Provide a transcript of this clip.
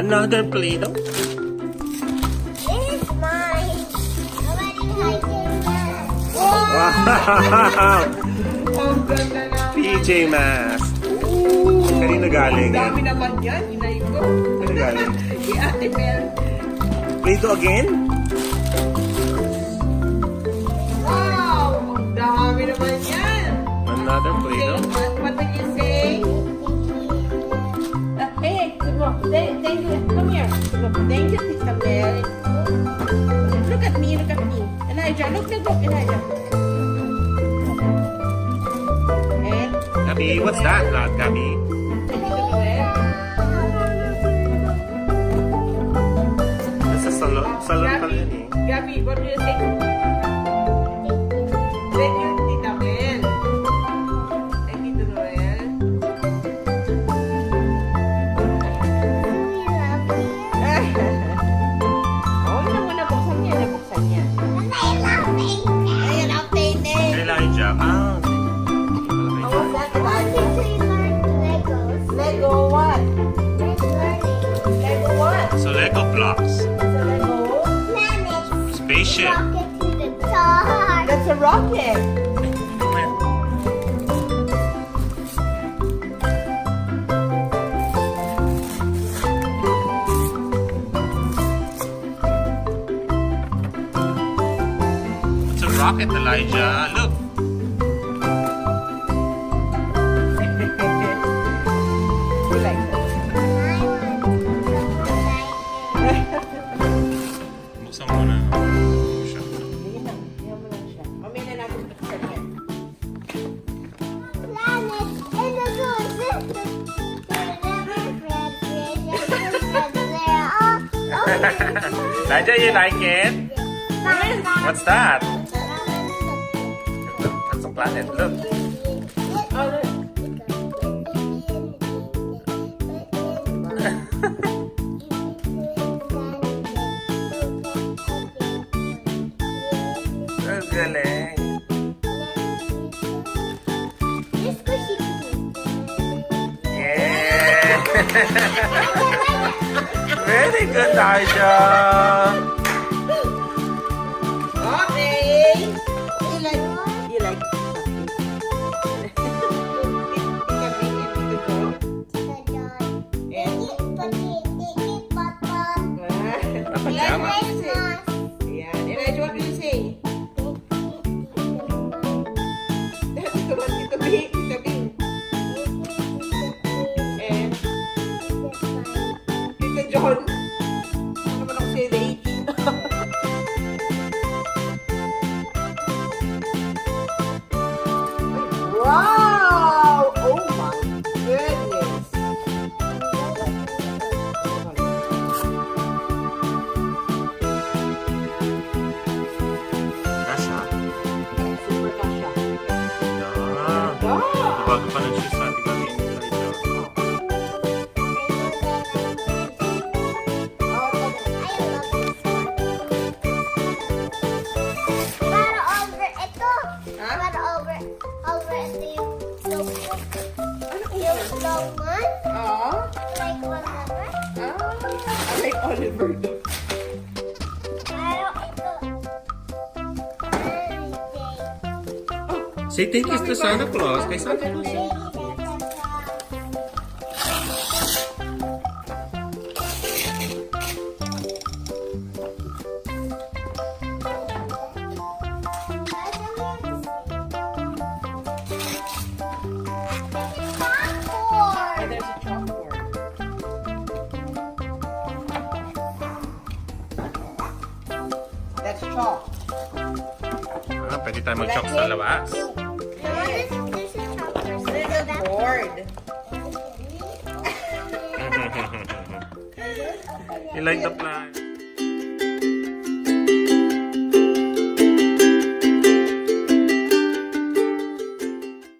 Another Play-Doh? This is mine. Nobody hiking that. Wow! Ang ganda na. PJ Masks. Kanina galing Ang yan? dami naman yan. Inay ko. Kanina galing? Si Ate Mel. Play-Doh again? Wow! Ang dami naman yan. Another Say, Play-Doh? what did you say? Hey, thank you. Come here. Thank you, Tita Mel. Look at me, look at me. Elijah, look, Elijah. And, Gabi, what's that? Not Gabi? Tita Noel. It's a salon. Salon pala yun eh. Gabby, what do you think? Thank you, Tita Mel. Thank you, Tita Noel. Oh, yun na muna, buksan niya. Nabuksan niya. Ayan, ang painting. Elijah. Ah. Oh, what's that, Elijah? Lego what? Lego what? So Lego blocks. What's a Lego? Spaceship. That's a rocket. It's a rocket, Elijah. Look. You like that? Buksan mo na. Siya. Sige na, iyan mo lang siya. Mamaya na natin buksan yan. Elijah, you like it? What's that? Look, that's a planet. Look. Oh, look. Ang galing. Yeah. Very good, Elijah. Okay. You like Yeah. Elijah, what do you say? Tito B, Tito B. And Tito John. Ano ba nang say the Wow! Oh my goodness! Nasa? Super kasha. Ah. Ah! Bago pa ng shoes natin kami yung Elijah. Ah! I like Oliver. Say thank you to Santa Claus. Kay Santa Claus. Oh, there's a chalkboard. That's chalk. Ah, pwede tayo mag-chalk sa labas. There's a board. You like the plan?